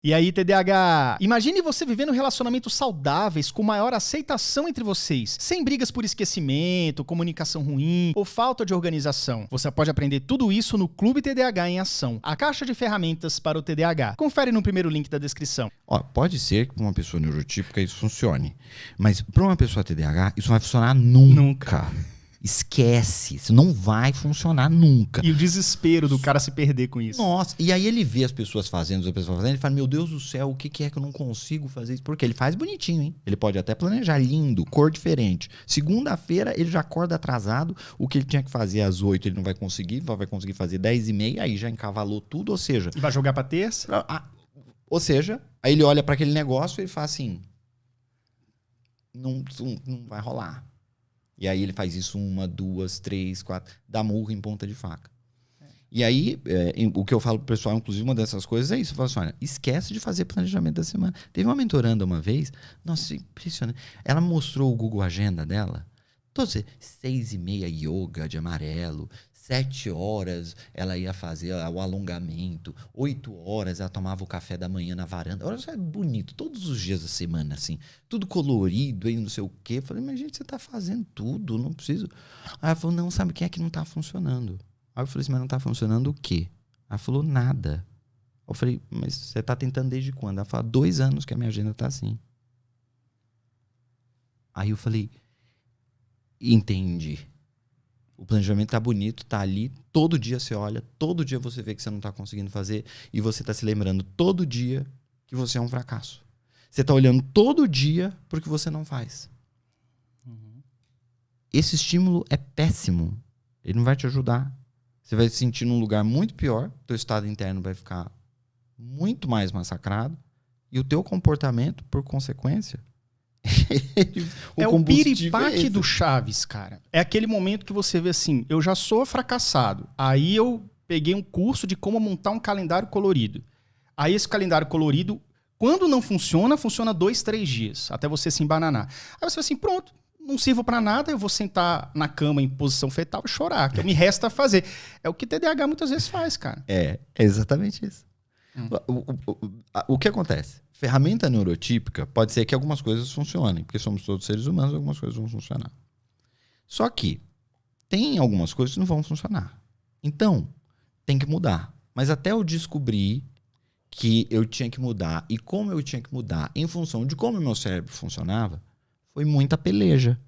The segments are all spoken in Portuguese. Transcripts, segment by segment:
E aí, TDAH, imagine você vivendo relacionamentos saudáveis com maior aceitação entre vocês, sem brigas por esquecimento, comunicação ruim ou falta de organização. Você pode aprender tudo isso no Clube TDAH em Ação, a caixa de ferramentas para o TDAH. Confere no primeiro link da descrição. Pode ser que para uma pessoa neurotípica isso funcione, mas para uma pessoa TDAH isso não vai funcionar nunca. Esquece, isso não vai funcionar nunca. E o desespero do cara se perder com isso. Nossa, e aí ele vê as pessoas fazendo, ele fala, meu Deus do céu, o que é que eu não consigo fazer isso? Porque ele faz bonitinho, hein? Ele pode até planejar lindo, cor diferente. Segunda-feira ele já acorda atrasado, o que ele tinha que fazer às 8 ele não vai conseguir, vai conseguir fazer 10h30, aí já encavalou tudo, ou seja... E vai jogar pra terça? Ou seja, aí ele olha para aquele negócio e ele fala assim, não vai rolar. E aí ele faz isso 1, 2, 3, 4, dá murro em ponta de faca. E aí, o que eu falo pro pessoal, inclusive uma dessas coisas é isso. Eu falo assim, olha, esquece de fazer planejamento da semana. Teve uma mentoranda uma vez, nossa, impressionante. Ela mostrou o Google Agenda dela, 6h30 yoga de amarelo, 7 horas ela ia fazer o alongamento, 8 horas ela tomava o café da manhã na varanda. Olha só, é bonito, todos os dias da semana, assim, tudo colorido, aí não sei o quê. Eu falei, mas gente, você tá fazendo tudo, não preciso. Aí ela falou, não, sabe o que é que não tá funcionando? Aí eu falei assim, mas não tá funcionando o quê? Ela falou, nada. Eu falei, mas você tá tentando desde quando? Ela falou, 2 anos que a minha agenda tá assim. Aí eu falei, entendi. O planejamento tá bonito, tá ali, todo dia você olha, todo dia você vê que você não tá conseguindo fazer e você tá se lembrando todo dia que você é um fracasso. Você tá olhando todo dia pro que você não faz. Esse estímulo é péssimo. Ele não vai te ajudar. Você vai se sentir num lugar muito pior, teu estado interno vai ficar muito mais massacrado e o teu comportamento, por consequência... o piripaque do Chaves, cara. É aquele momento que você vê assim, eu já sou fracassado. Aí eu peguei um curso de como montar um calendário colorido. Aí esse calendário colorido, quando não funciona, funciona 2, 3 dias, até você se embananar. Aí você fala assim, pronto, não sirvo pra nada, eu vou sentar na cama em posição fetal e chorar, que me resta fazer. É o que TDAH muitas vezes faz, cara. É exatamente isso. O que acontece? Ferramenta neurotípica pode ser que algumas coisas funcionem, porque somos todos seres humanos, algumas coisas vão funcionar. Só que tem algumas coisas que não vão funcionar. Então, tem que mudar. Mas até eu descobrir que eu tinha que mudar e como eu tinha que mudar em função de como o meu cérebro funcionava, foi muita peleja.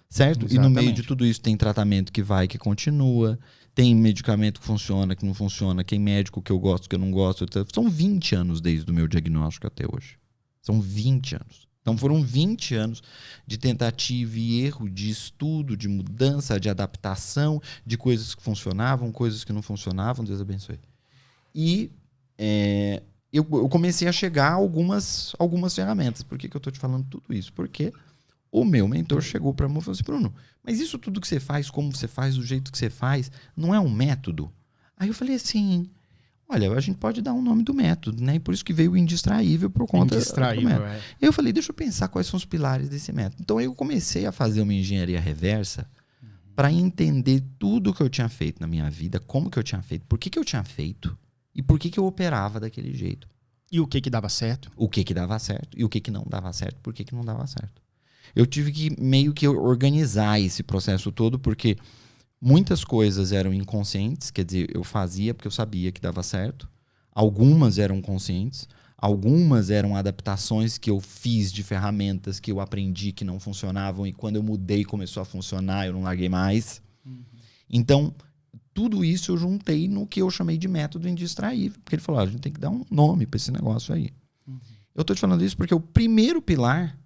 Certo? Exatamente. E no meio de tudo isso tem tratamento que vai, que continua. Tem medicamento que funciona, que não funciona. Tem médico que eu gosto, que eu não gosto. São 20 anos desde o meu diagnóstico até hoje. São 20 anos. Então foram 20 anos de tentativa e erro, de estudo, de mudança, de adaptação, de coisas que funcionavam, coisas que não funcionavam. Deus abençoe. E eu comecei a chegar a algumas ferramentas. Por que eu estou te falando tudo isso? Porque o meu mentor chegou para mim e falou assim, Bruno, mas isso tudo que você faz, como você faz, do jeito que você faz, não é um método? Aí eu falei assim, olha, a gente pode dar um nome do método, né? E por isso que veio o indistraível por conta do método. Eu falei, deixa eu pensar quais são os pilares desse método. Então eu comecei a fazer uma engenharia reversa para entender tudo que eu tinha feito na minha vida, como que eu tinha feito, por que eu tinha feito e por que eu operava daquele jeito. E o que dava certo? O que dava certo e o que não dava certo, por que não dava certo. Eu tive que meio que organizar esse processo todo, porque muitas coisas eram inconscientes, quer dizer, eu fazia porque eu sabia que dava certo. Algumas eram conscientes, algumas eram adaptações que eu fiz de ferramentas que eu aprendi que não funcionavam e quando eu mudei começou a funcionar, eu não larguei mais. Então, tudo isso eu juntei no que eu chamei de método indistraível, porque ele falou, a gente tem que dar um nome para esse negócio aí. Eu estou te falando isso porque o primeiro pilar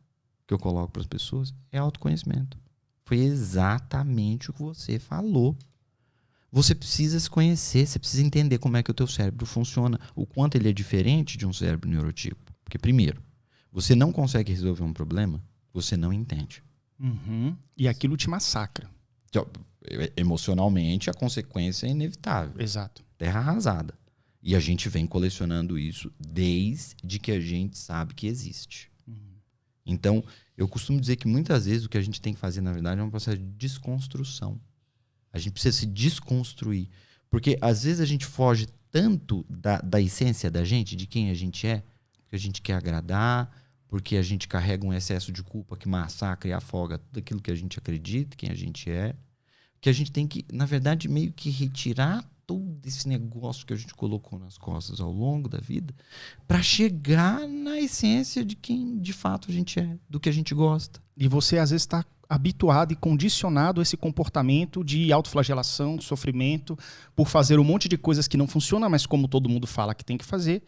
que eu coloco para as pessoas é autoconhecimento. Foi exatamente o que você falou. Você precisa se conhecer, você precisa entender como é que o teu cérebro funciona, o quanto ele é diferente de um cérebro neurotípico. Porque, primeiro, você não consegue resolver um problema, você não entende. E aquilo te massacra. Então, emocionalmente, a consequência é inevitável. Exato. Terra arrasada. E a gente vem colecionando isso desde que a gente sabe que existe. Então, eu costumo dizer que muitas vezes o que a gente tem que fazer, na verdade, é um processo de desconstrução. A gente precisa se desconstruir. Porque às vezes a gente foge tanto da essência da gente, de quem a gente é, que a gente quer agradar, porque a gente carrega um excesso de culpa que massacra e afoga tudo aquilo que a gente acredita, quem a gente é, que a gente tem que, na verdade, meio que retirar todo esse negócio que a gente colocou nas costas ao longo da vida para chegar na essência de quem de fato a gente é, do que a gente gosta. E você às vezes está habituado e condicionado a esse comportamento de autoflagelação, sofrimento, por fazer um monte de coisas que não funcionam, mas como todo mundo fala que tem que fazer,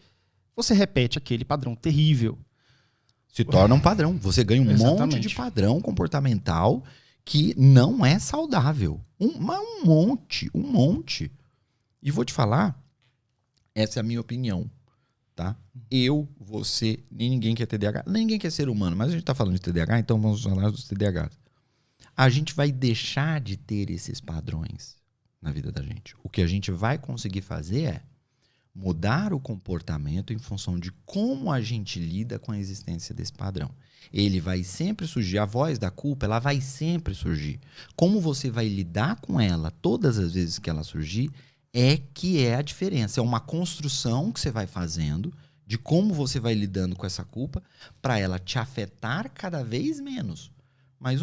você repete aquele padrão terrível. Se torna um padrão. Você ganha um monte de padrão comportamental que não é saudável. Um monte. E vou te falar, essa é a minha opinião, tá? Eu, você, nem ninguém quer TDAH, nem ninguém quer ser humano, mas a gente tá falando de TDAH, então vamos falar dos TDAHs. A gente vai deixar de ter esses padrões na vida da gente. O que a gente vai conseguir fazer é mudar o comportamento em função de como a gente lida com a existência desse padrão. Ele vai sempre surgir, a voz da culpa, ela vai sempre surgir. Como você vai lidar com ela todas as vezes que ela surgir, que é a diferença. É uma construção que você vai fazendo de como você vai lidando com essa culpa para ela te afetar cada vez menos. Mas,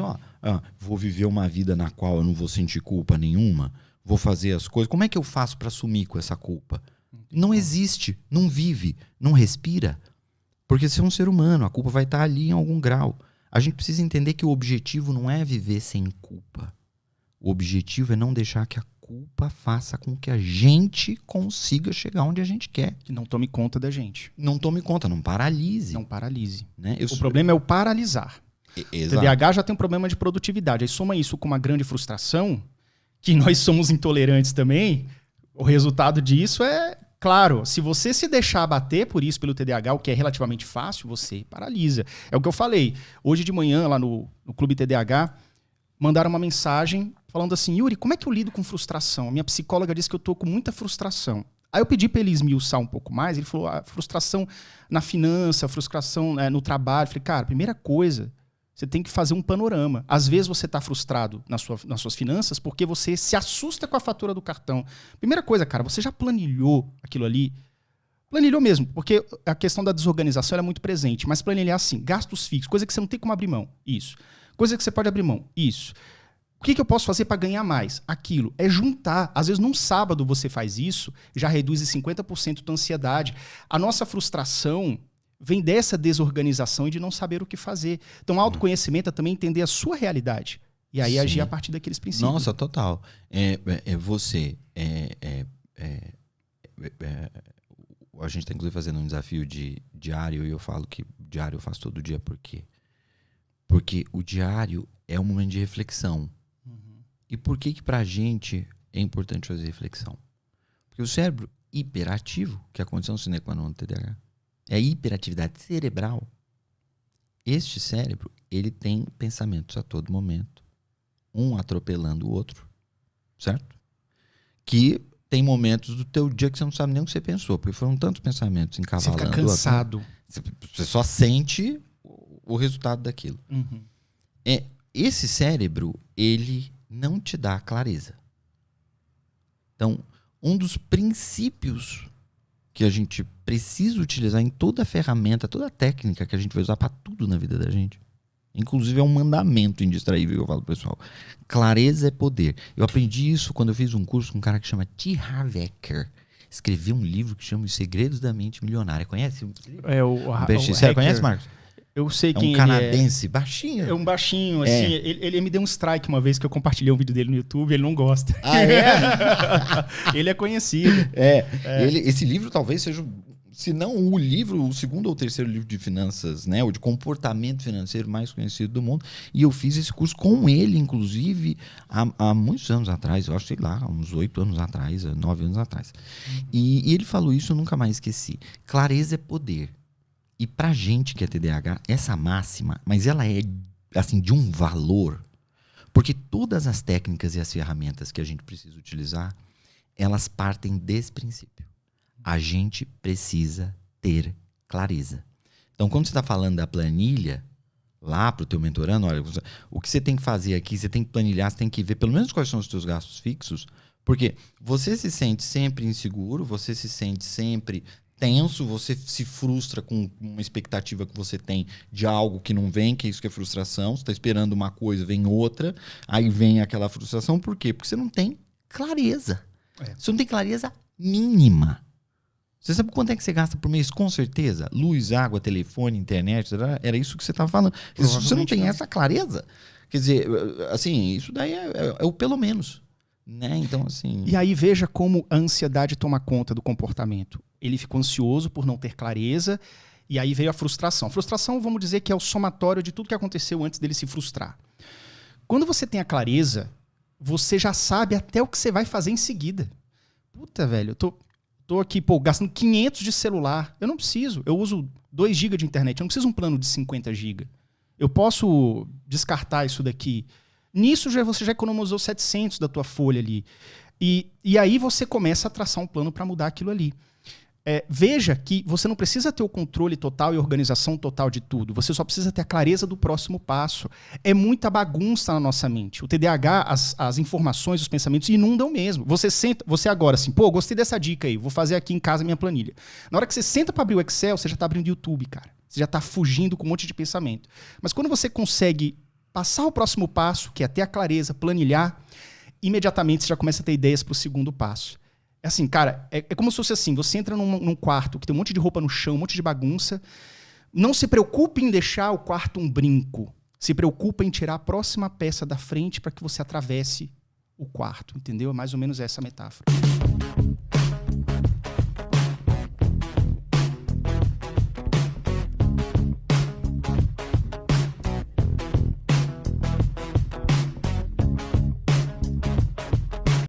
vou viver uma vida na qual eu não vou sentir culpa nenhuma, vou fazer as coisas. Como é que eu faço para sumir com essa culpa? Não existe, não vive, não respira. Porque você é um ser humano, a culpa vai estar ali em algum grau. A gente precisa entender que o objetivo não é viver sem culpa. O objetivo é não deixar que a culpa faça com que a gente consiga chegar onde a gente quer. Que não tome conta da gente. Não tome conta, não paralise. Não paralise. Né? O problema é o paralisar. Exato. O TDAH já tem um problema de produtividade. Aí soma isso com uma grande frustração, que nós somos intolerantes também, o resultado disso é, claro, se você se deixar abater por isso, pelo TDAH, o que é relativamente fácil, você paralisa. É o que eu falei. Hoje de manhã, lá no Clube TDAH, mandaram uma mensagem falando assim, Yuri, como é que eu lido com frustração? A minha psicóloga disse que eu tô com muita frustração. Aí eu pedi para ele esmiuçar um pouco mais, ele falou, frustração na finança, frustração no trabalho. Eu falei, cara, primeira coisa, você tem que fazer um panorama. Às vezes você está frustrado nas suas finanças porque você se assusta com a fatura do cartão. Primeira coisa, cara, você já planilhou aquilo ali? Planilhou mesmo, porque a questão da desorganização é muito presente, mas planilhar assim, gastos fixos, coisa que você não tem como abrir mão, isso. Coisa que você pode abrir mão, isso. O que eu posso fazer para ganhar mais? Aquilo. É juntar. Às vezes, num sábado você faz isso, já reduz em 50% a tua ansiedade. A nossa frustração vem dessa desorganização e de não saber o que fazer. Então, autoconhecimento é também entender a sua realidade. E aí agir a partir daqueles princípios. Nossa, total. Você. A gente está, inclusive, fazendo um desafio de diário e eu falo que diário eu faço todo dia. Por quê? Porque o diário é um momento de reflexão. E por que pra gente é importante fazer reflexão? Porque o cérebro hiperativo, que é a condição sine qua non do TDAH, é a hiperatividade cerebral. Este cérebro, ele tem pensamentos a todo momento, um atropelando o outro, certo? Que tem momentos do teu dia que você não sabe nem o que você pensou, porque foram tantos pensamentos encavalando. Você fica cansado. Você só sente o resultado daquilo. Esse cérebro, ele não te dá clareza. Então, um dos princípios que a gente precisa utilizar em toda a ferramenta, toda a técnica que a gente vai usar para tudo na vida da gente, inclusive é um mandamento indistraível que eu falo pro pessoal. Clareza é poder. Eu aprendi isso quando eu fiz um curso com um cara que chama T. Harv Eker. Escreveu um livro que chama Os Segredos da Mente Milionária. Conhece? Você conhece, Marcos? Eu sei quem ele é. Um canadense, baixinho. É um baixinho, assim. Ele me deu um strike uma vez que eu compartilhei um vídeo dele no YouTube, ele não gosta. Ah, é? Ele é conhecido. Esse livro talvez seja, se não o livro, o segundo ou terceiro livro de finanças, né? Ou de comportamento financeiro mais conhecido do mundo. E eu fiz esse curso com ele, inclusive, há muitos anos atrás. Eu acho, sei lá, uns 8 anos atrás, 9 anos atrás. E ele falou isso, eu nunca mais esqueci. Clareza é poder. E pra gente que é TDAH, essa máxima, mas ela é assim de um valor, porque todas as técnicas e as ferramentas que a gente precisa utilizar, elas partem desse princípio. A gente precisa ter clareza. Então, quando você está falando da planilha, lá pro teu mentorando, olha, o que você tem que fazer aqui, você tem que planilhar, você tem que ver pelo menos quais são os teus gastos fixos, Porque você se sente sempre inseguro, você se sente sempre tenso, você se frustra com uma expectativa que você tem de algo que não vem, que é isso que é frustração. Você está esperando uma coisa, vem outra, aí vem aquela frustração. Por quê? Porque você não tem clareza. Você não tem clareza mínima. Você sabe quanto é que você gasta por mês? Com certeza. Luz, água, telefone, internet, era isso que você estava falando. Se você não tem essa clareza, quer dizer, assim, isso daí é o pelo menos. Né? Então, assim... E aí veja como a ansiedade toma conta do comportamento. Ele ficou ansioso por não ter clareza, e aí veio a frustração. Frustração, vamos dizer que é o somatório de tudo que aconteceu antes dele se frustrar. Quando você tem a clareza, você já sabe até o que você vai fazer em seguida. Puta, velho, eu tô aqui, gastando 500 de celular. Eu não preciso. Eu uso 2 GB de internet. Eu não preciso de um plano de 50 GB. Eu posso descartar isso daqui. Nisso você já economizou 700 da tua folha ali. E aí você começa a traçar um plano para mudar aquilo ali. Veja que você não precisa ter o controle total e organização total de tudo. Você só precisa ter a clareza do próximo passo. É muita bagunça na nossa mente. O TDAH, as informações, os pensamentos inundam mesmo. Você agora assim, gostei dessa dica aí, vou fazer aqui em casa a minha planilha. Na hora que você senta para abrir o Excel, você já está abrindo o YouTube, cara. Você já está fugindo com um monte de pensamento. Mas quando você consegue passar o próximo passo, que é ter a clareza, planilhar, imediatamente você já começa a ter ideias para o segundo passo. É assim, cara, é como se fosse assim, você entra num quarto que tem um monte de roupa no chão, um monte de bagunça, não se preocupe em deixar o quarto um brinco, se preocupa em tirar a próxima peça da frente para que você atravesse o quarto, entendeu? É mais ou menos essa a metáfora.